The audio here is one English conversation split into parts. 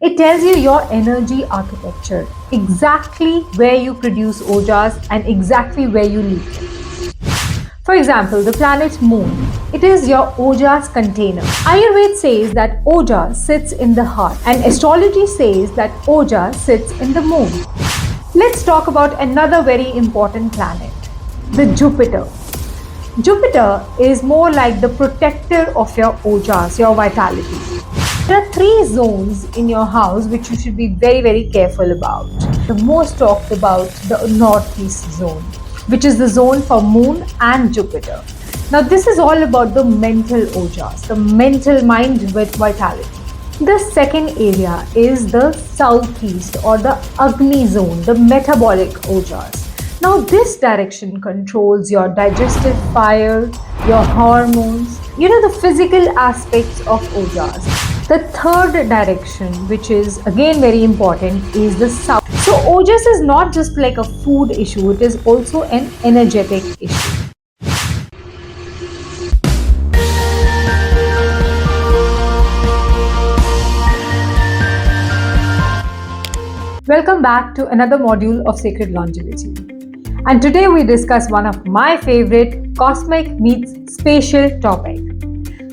It tells you your energy architecture, exactly where you produce ojas and exactly where you leak it. For example, the planet Moon. It is your ojas container. Ayurveda says that oja sits in the heart, and astrology says that oja sits in the moon. Let's talk about another very important planet, the Jupiter. Jupiter is more like the protector of your ojas, your vitality. There are three zones in your house which you should be very careful about. The most talked about, the northeast zone, which is the zone for Moon and Jupiter. Now, this is all about the mental ojas, the mental mind with vitality. The second area is the southeast or the Agni zone, the metabolic ojas. Now, this direction controls your digestive fire, your hormones, the physical aspects of ojas. The third direction, which is again very important, is the south. So, ojas is not just like a food issue, it is also an energetic issue. Welcome back to another module of Sacred Longevity. And today we discuss one of my favorite cosmic meets spatial topic.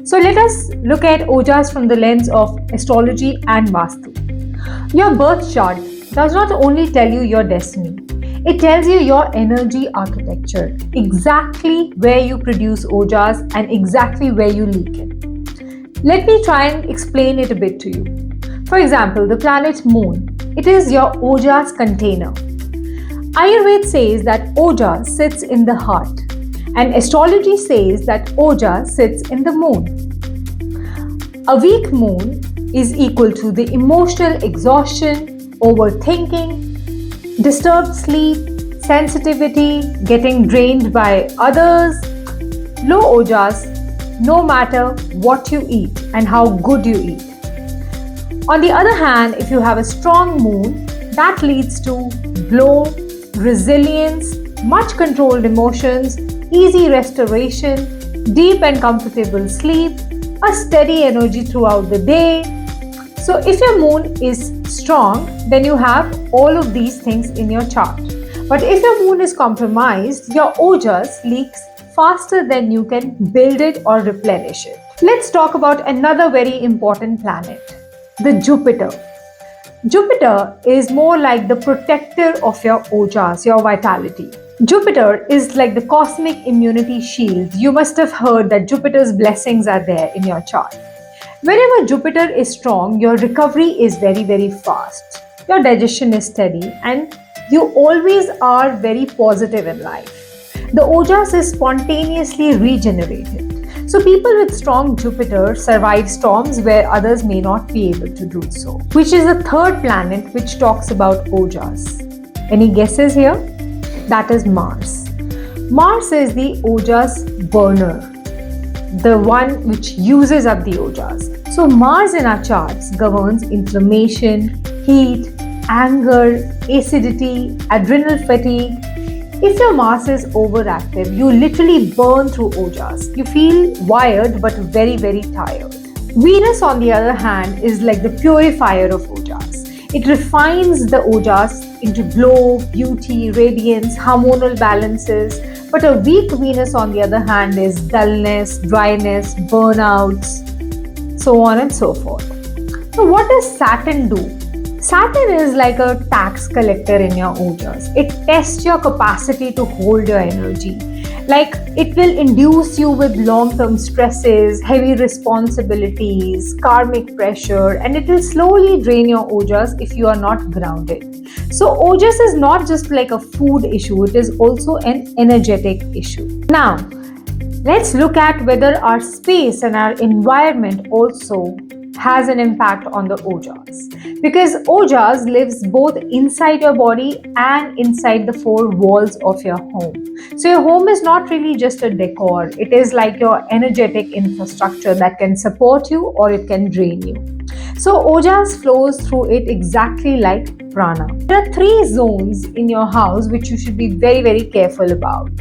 So let us look at ojas from the lens of astrology and Vastu. Your birth chart does not only tell you your destiny, it tells you your energy architecture, exactly where you produce ojas and exactly where you leak it. Let me try and explain it a bit to you. For example, the planet Moon. It is your ojas container. Ayurveda says that oja sits in the heart, and astrology says that oja sits in the moon. A weak moon is equal to the emotional exhaustion, overthinking, disturbed sleep, sensitivity, getting drained by others, low ojas, no matter what you eat and how good you eat. On the other hand, if you have a strong moon, that leads to glow, resilience, much controlled emotions, easy restoration, deep and comfortable sleep, a steady energy throughout the day. So if your moon is strong, then you have all of these things in your chart. But if your moon is compromised, your ojas leaks faster than you can build it or replenish it. Let's talk about another very important planet, the Jupiter. Jupiter is more like the protector of your ojas, your vitality. Jupiter is like the cosmic immunity shield. You must have heard that Jupiter's blessings are there in your chart. Whenever Jupiter is strong, your recovery is very fast. Your digestion is steady and you always are very positive in life. The ojas is spontaneously regenerated. So people with strong Jupiter survive storms where others may not be able to do so, which is the third planet which talks about ojas. Any guesses here? That is Mars. Mars is the ojas burner, the one which uses up the ojas. So Mars in our charts governs inflammation, heat, anger, acidity, adrenal fatigue. If your Mars is overactive, you literally burn through ojas. You feel wired but very tired. Venus, on the other hand, is like the purifier of ojas. It refines the ojas into glow, beauty, radiance, hormonal balances. But a weak Venus, on the other hand, is dullness, dryness, burnouts, so on and so forth. So what does Saturn do? Saturn is like a tax collector in your ojas. It tests your capacity to hold your energy. Like it will induce you with long-term stresses, heavy responsibilities, karmic pressure, and it will slowly drain your ojas if you are not grounded. So ojas is not just like a food issue, it is also an energetic issue. Now, let's look at whether our space and our environment also has an impact on the ojas, because ojas lives both inside your body and inside the four walls of your home. So your home is not really just a decor, it is like your energetic infrastructure that can support you or it can drain you. So ojas flows through it exactly like prana. There are three zones in your house which you should be very careful about,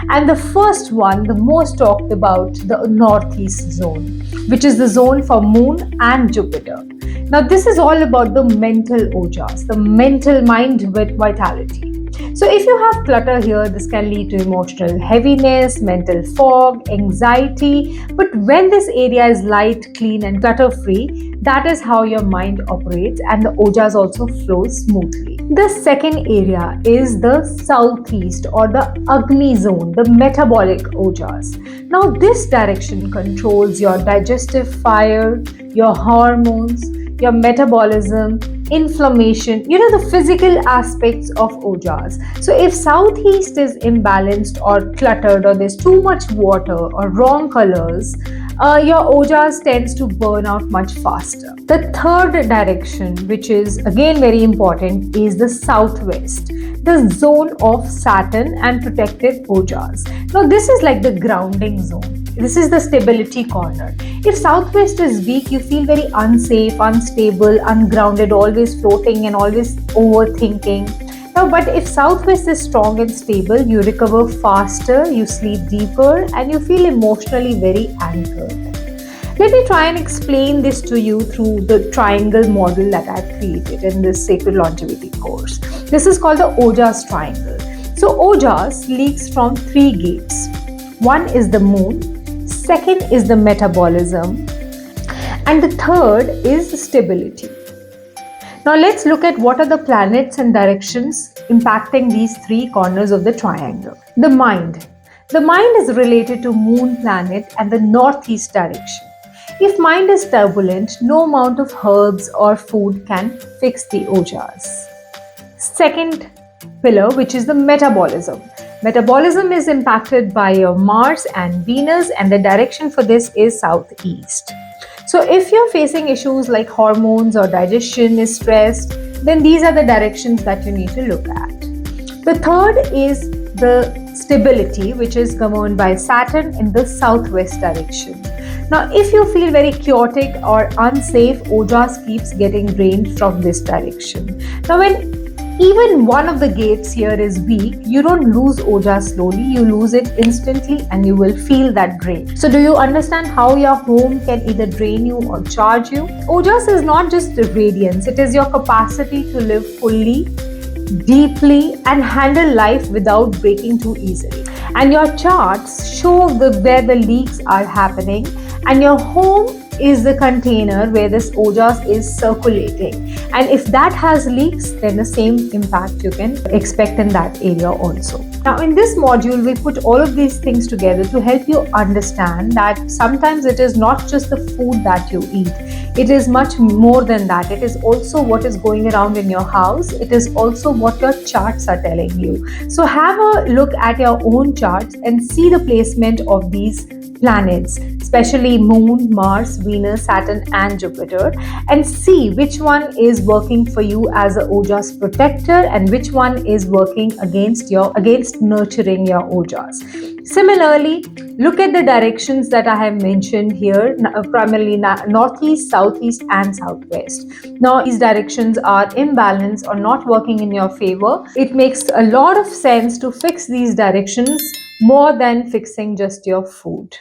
And the first one, the most talked about, the northeast zone, which is the zone for Moon and Jupiter. Now, this is all about the mental ojas, the mental mind with vitality. So, if you have clutter here, this can lead to emotional heaviness, mental fog, anxiety. But when this area is light, clean, and clutter free, that is how your mind operates, and the ojas also flow smoothly. The second area is the southeast or the Agni zone, the metabolic ojas. Now, this direction controls your digestive fire, your hormones, your metabolism, inflammation, the physical aspects of ojas. So if southeast is imbalanced or cluttered, or there's too much water or wrong colors, your ojas tends to burn out much faster. The third direction, which is again very important, is the southwest, the zone of Saturn and protected ojas. Now this is like the grounding zone. This is the stability corner. If southwest is weak, you feel very unsafe, unstable, ungrounded, always floating and always overthinking. Now, but if southwest is strong and stable, you recover faster, you sleep deeper, and you feel emotionally very anchored. Let me try and explain this to you through the triangle model that I've created in this Sacred Longevity course. This is called the Ojas triangle. So Ojas leaks from 3 gates. One is the moon, second is the metabolism, and the third is stability. Now let's look at what are the planets and directions impacting these 3 corners of the triangle. The mind. The mind is related to moon planet and the northeast direction. If mind is turbulent, no amount of herbs or food can fix the ojas. Second pillar, which is the metabolism. Metabolism is impacted by your Mars and Venus, and the direction for this is southeast. So if you're facing issues like hormones or digestion is stressed, then these are the directions that you need to look at. The third is the stability, which is governed by Saturn in the southwest direction. Now, if you feel very chaotic or unsafe, ojas keeps getting drained from this direction. Now, when even one of the gates here is weak, you don't lose ojas slowly, you lose it instantly and you will feel that drain. So do you understand how your home can either drain you or charge you? Ojas is not just radiance, it is your capacity to live fully, deeply and handle life without breaking too easily. And your charts show where the leaks are happening, and your home is the container where this ojas is circulating, and if that has leaks, then the same impact you can expect in that area also. Now in this module, we put all of these things together to help you understand that sometimes it is not just the food that you eat, it is much more than that. It is also what is going around in your house, it is also what your charts are telling you. So have a look at your own charts and see the placement of these planets, especially Moon, Mars, Venus, Saturn and Jupiter, and see which one is working for you as a ojas protector and which one is working against nurturing your ojas. Similarly, look at the directions that I have mentioned here, primarily northeast, southeast and southwest. Now these directions are imbalanced or not working in your favor. It makes a lot of sense to fix these directions more than fixing just your food.